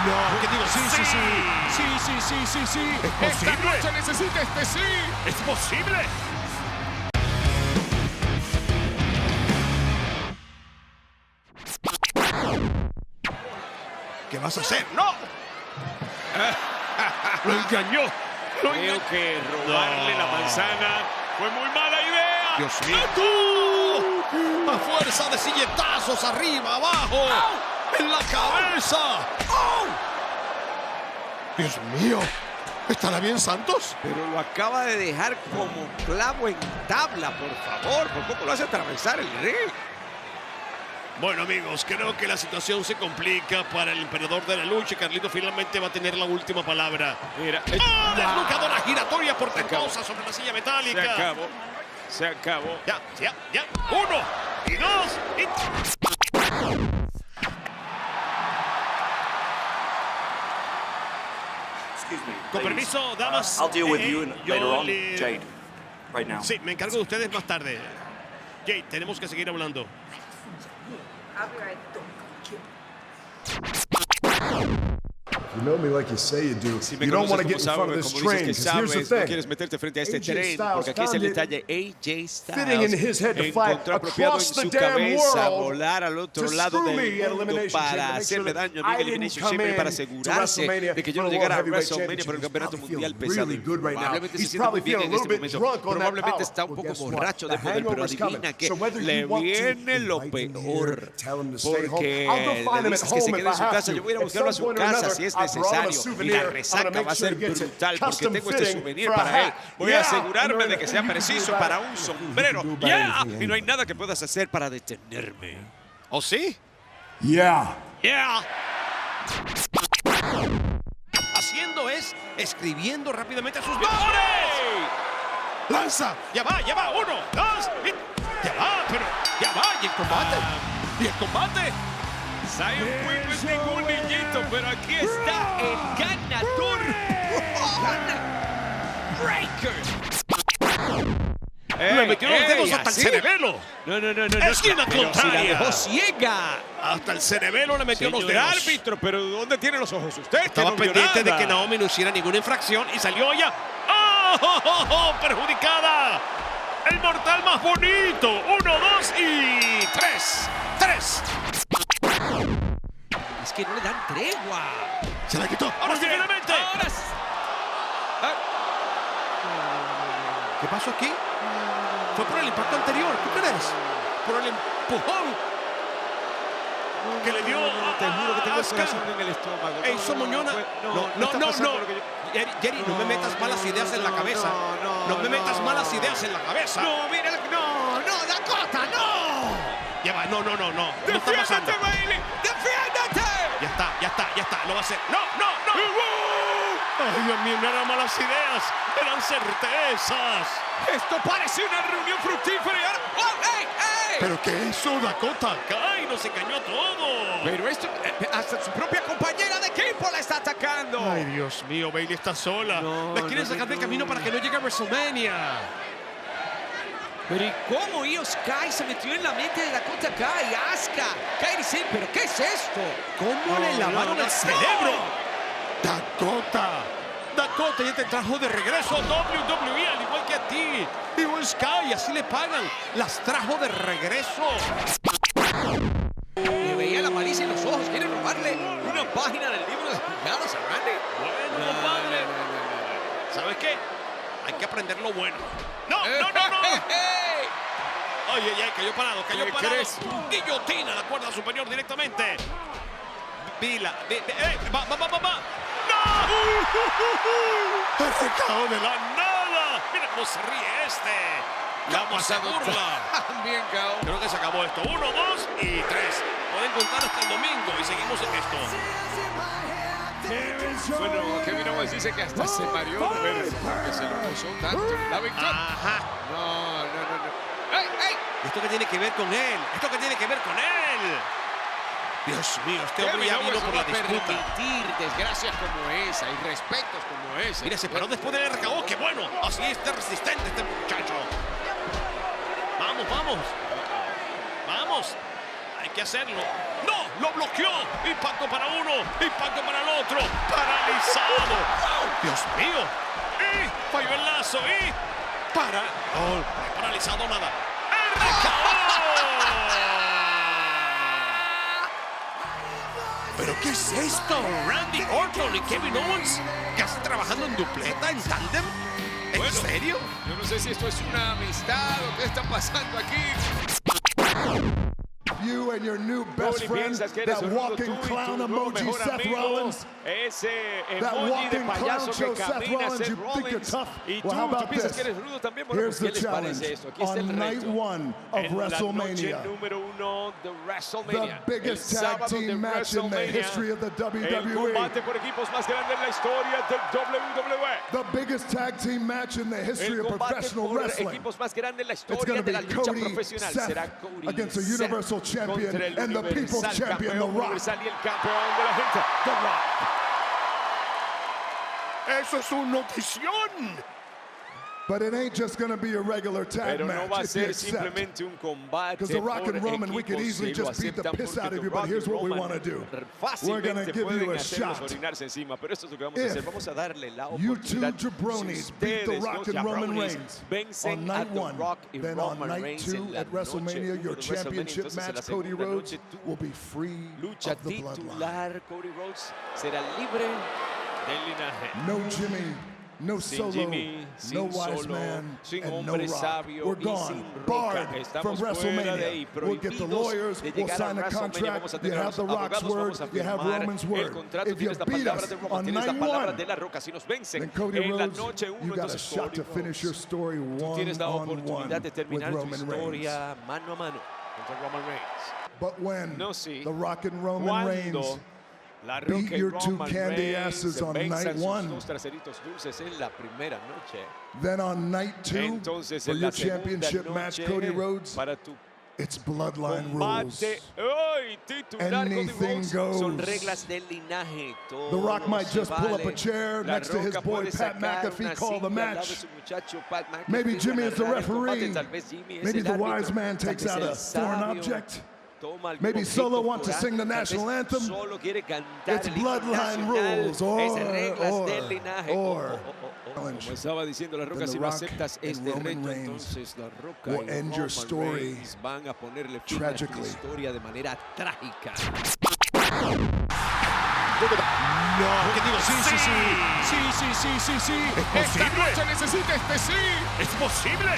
No, ¿qué digo? Sí. ¿Es posible? Esta noche necesita este sí. ¿Es posible? ¿Qué vas a hacer? ¡No! Lo engañó. Creo que robarle la manzana fue muy mala idea. Dios mío. A fuerza de silletazos, arriba, abajo, en la cabeza. Dios mío. ¿Estará bien Santos? Pero lo acaba de dejar como clavo en tabla, por favor. Por poco lo hace atravesar el ring. Bueno, amigos, creo que la situación se complica para el emperador de la lucha. Carlito finalmente va a tener la última palabra. Mira, Desnucadora giratoria portentosa sobre la silla metálica. Se acabó. Ya. 1 y 2 y... Con permiso, damas. I'll deal with you yo later on, le- Jade. Right now. Sí, me encargo de ustedes más tarde. Jade, tenemos que seguir hablando. I'll be right You know me like you say you do. Si me You don't want to conoces get in front of this como train, dices que because here's the sabes, no thing. quieres meterte frente a este AJ tren, Styles porque aquí es el found it detalle. AJ Styles fitting in his head to fly encontró apropiado en across the su damn cabeza world volar al otro to lado screw del me at mundo Elimination Chamber, para make hacerme sure that daño a mí I en didn't Elimination come Chamber, para in to asegurarse WrestleMania de que yo for no the llegara a World Heavyweight WrestleMania por el Championship. campeonato He's mundial probably pesado. feeling really good right now. Probablemente se He's siente muy probably bien feeling en a little este bit momento. drunk on that Probablemente power. está un Well, poco guess what? borracho The de poder, pero hangover's coming. adivina que So whether le you want to viene lo invite him here, peor. tell him to stay home, Porque I'll go le find him at dices que se home quede if en I su have casa. to. Yo voy a ir a At buscarlo a some su point or casa another, si es I brought him a necesario. Y souvenir. la I'm gonna resaca make va a sure ser he gets it brutal porque custom tengo este fitting souvenir for a para él. hat. Voy a Yeah. asegurarme de que sea You can do preciso that. para un sombrero. You can do ¡Ya! better than Y no hay him. nada que puedas hacer para detenerme. ¿Oh, sí? Yeah. ¡Yeah! Haciendo es escribiendo rápidamente sus nombres. ¡Lanza! Ya va, 1, 2 y... Ya va, pero... Ya va, ¿y el combate? ¿Y el combate? Zion Quinn no es ningún niñito, pero aquí está el ganador. Breaker. Le metió los dedos hasta el cerebelo. No. Esquina Pero si la contraria. dejó ciega. Hasta el cerebelo le metió los Señor dedos. árbitro, pero ¿dónde tiene los ojos usted? Estaba Que no vio pendiente de nada. que Naomi no hiciera ninguna infracción y salió ella. ¡Oh! ¡Perjudicada! El mortal más bonito. 1, 2 y 3. Es que no le dan tregua. Se la quitó. Ahora sí, finalmente. Ahora sí. ¿Qué pasó aquí? Fue por el impacto anterior. ¿Tú crees? Por el empujón que le dio Te juro que tengo el Asuka. corazón en el estómago. Eso, Muñona. No. Jerry, no me metas malas ideas en la cabeza. No me metas malas ideas en la cabeza. No, mira, no, Dakota, no. Ya va, no. No está pasando. ¡Defiéndete, Bailey! ¡Defiéndete! Ya está. Lo va a hacer. No. Ay, Dios mío, no eran malas ideas. Eran certezas. Esto parece una reunión fructífera y ahora... ¡Oh, ey! ¿Pero qué hizo Dakota? Ay, nos engañó a todos. Pero esto, hasta su propia compañera de equipo la está atacando. Ay, Dios mío, Bailey está sola. No, La quieren no, sacar no, del camino no. para que no llegue a WrestleMania. Pero ¿y cómo Io Sky se metió en la mente de Dakota Kai? Asuka, Kairi Sane, ¿pero qué es esto? ¿Cómo le lavaron el cerebro? Dakota ya te trajo de regreso a WWE, al igual que a ti. Io Sky, así le pagan. Las trajo de regreso. Le veía la malicia en los ojos. Quiere robarle una página del libro de jugadas a Randy. Bueno, compadre. ¿Sabes qué? Hay que aprender lo bueno. No. Ay, cayó parado. ¿Qué crees tú? Guillotina la cuerda superior directamente. Vila. Va. ¡No! ¡Arrancado de la nada! Mira cómo se ríe este. Vamos a burla. Bien, Cao. Creo que se acabó esto. 1, 2 y 3. Pueden contar hasta el domingo y seguimos en esto. Bueno, Kevin Owens dice que hasta se mareó de ver que se lo gozó tanto. La victoria. Ajá. No. ¡Ey! ¿Esto qué tiene que ver con él? Dios mío, este hombre ya vino por la disputa. permitir desgracias como esa y respetos como ese. Mira, se paró después del RKO. ¡Qué bueno! Así está resistente este muchacho. Vamos. Hay Tiene que hacerlo. ¡No! ¡Lo bloqueó! Impacto para uno, impacto para el otro. ¡Paralizado! ¡Dios mío! Y falló el lazo y... ¡Oh! Paralizado nada. ¡El ¿Pero qué es esto? Randy Orton y Kevin Owens casi trabajando en dupleta, en tándem. ¿En serio? Yo no sé si esto es una amistad o qué está pasando aquí. You and your new best friend, that walking clown emoji, Seth Rollins. Ese That emoji de walking payaso clown show, que Seth camina, Rollins, Seth you think you're Rollins. tough? Y Well, how tú about piensas que this? eres rudo también. Bueno, Here's pues, the ¿qué les parece challenge. esto? Aquí está On el night reto. 1 of En la noche WrestleMania, número 1 de the WrestleMania. biggest El tag sábado de team match in the WrestleMania. history of the El WWE. combate por equipos más grande en la historia del WWE. The biggest tag team match in the history El of combate professional por wrestling. equipos más grande en la It's historia going to de be la lucha Cody, profesional. Seth, Será Cody against the Seth Universal Champion contra el and the People's Universal Champion, The Campeón Rock. Universal y el campeón de la gente, The Rock. ¡Eso es una notición! But it ain't just going to be a regular tag Pero no match va a if you ser accept. simplemente un combate Because The Rock por and Roman, we could equipos, easily si lo just beat the aceptan piss porque out of The you, but Rock here's y what we Roman want to do. fácilmente We're going to give you pueden a hacernos shot. orinarse encima, pero esto es lo que vamos a If hacer. Vamos a darle la You oportunidad. two jabronis beat The ustedes, Rock los and Roman jabronis, Reigns vencen on a night The 1, Rock y then on Roman night Reigns 2 en la at WrestleMania, noche your 1 de WrestleMania. championship Entonces, en la match, Cody segunda Rhodes, noche, tu will be free lucha of the bloodline. titular, Cody Rhodes será libre del linaje. No Jimmy, no Sin Solo, Jimmy, no sin Wise Solo, Man, sin and no hombre Rock. sabio We're y gone, sin Roca. barred from Estamos fuera de ahí, WrestleMania. We'll get the prohibidos lawyers, de we'll llegar a sign the WrestleMania. contract, Vamos a you tener have los The Rock's abogados, word, vamos a you have firmar Roman's el word. contrato, If you tienes la beat palabra us de Roman, on tienes la night palabra 1, de la Roca. Si nos vencen then Cody en la Rhodes, noche you 1, got a entonces shot to Cody finish your Rhodes, story tú tienes la one-on-one oportunidad de with terminar tu Roman Reigns. historia mano a mano contra Roman Reigns. But when No, sí. The Rock and Roman Cuando Reigns la beat Roca y your two Roman candy Reigns asses on venzan night sus 1, dos traseritos dulces en la primera noche. then on night 2, Entonces, for en your la segunda championship match, noche, Cody Rhodes, para tu it's bloodline rules. combate hoy titular, Cody Anything Rhodes, son goes. reglas del linaje. The Rock might Todo just se pull up a vale. chair La next to his Roca boy puede Pat sacar McAfee, una call the silla al lado de match. su muchacho Pat McAfee, Maybe va a Jimmy is the narrar el combate. referee. Tal vez Jimmy es Maybe el the árbitro. wise man Tal takes vez out el a foreign sabio object. toma algún Maybe objeto Solo wants to foral. sing the Tal national vez anthem. Solo quiere cantar It's el himno bloodline nacional. rules, Es reglas del linaje. or Como estaba diciendo la Roca, then si The no Rock aceptas and este Roman reto, Reigns entonces la Roca will y end your Roman story Reigns van a ponerle fin a tu tragically. historia de manera trágica. No, ¿qué digo? Sí. ¿Es Esta posible? noche necesita este sí. ¡Es posible!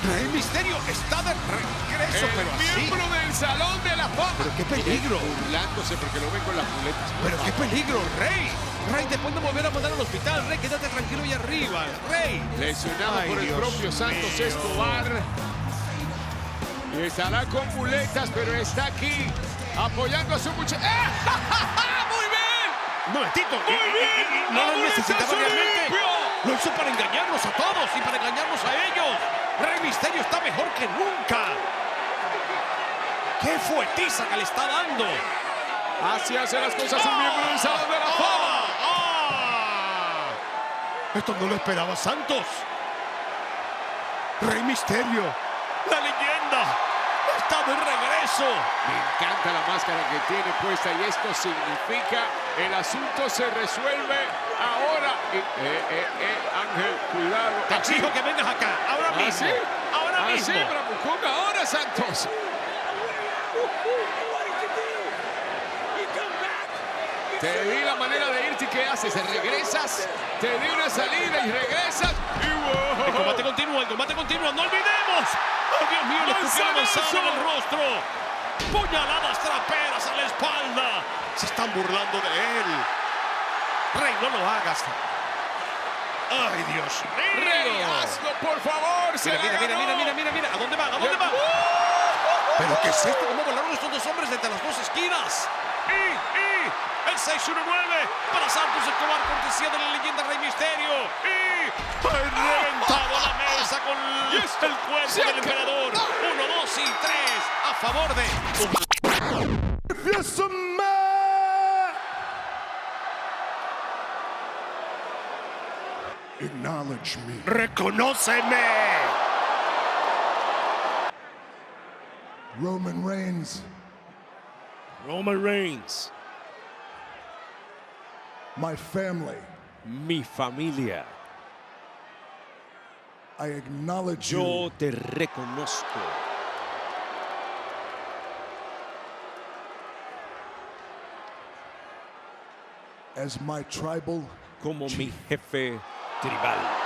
Rey Misterio está de regreso, pero El así. miembro del Salón de la Fama. Pero qué peligro. Burlándose porque lo ven con las muletas. Pero qué peligro, Rey. Rey, te pueden volver a mandar al hospital. Rey, quédate tranquilo ahí arriba. Rey. Lesionado Ay, por el Dios propio Santos mío. Escobar. Y estará con muletas, pero está aquí apoyando a su muchacho. ¡Muy bien! Un momentito. ¡Muy bien! No lo ¡Abuelita necesitaba Solís! realmente. Lo hizo para engañarnos a todos y para engañarnos a ellos. Rey Misterio está mejor que nunca. ¡Qué fuetiza que le está dando! Así hace las cosas un miembro del Salón de la Fama. Esto no lo esperaba Santos. Rey Misterio, la leyenda, está de regreso. Me encanta la máscara que tiene puesta y esto significa el asunto se resuelve ahora. Ángel, cuidado. Te exijo que vengas acá, ahora mismo. ¿Así? Ahora Así, mismo. Bravucón, ahora Santos. Te di la manera de irte y ¿qué haces? ¿Regresas? Te di una salida y regresas. Y El combate continúa, no olvidemos. ¡Oh, Dios mío, le pusieron avanzado en el rostro! ¡Puñaladas traperas a la espalda! Se están burlando de él. Rey, no lo hagas. ¡Ay, Dios mío! Rey, hazlo, por favor. Se la ganó. Mira. ¿A dónde va? ¿Pero qué es esto? ¿Cómo volaron estos dos hombres desde las dos esquinas? Y el 619 para Santos Escobar, cortesía de la leyenda Rey Misterio. Y ha reventado la mesa con el cuerpo del emperador. 1, 2 y 3 a favor de... Yes, man! Acknowledge me. ¡Reconóceme! Roman Reigns, Roman Reigns, my family, mi familia, I acknowledge yo you te reconozco as my tribal como mi jefe tribal.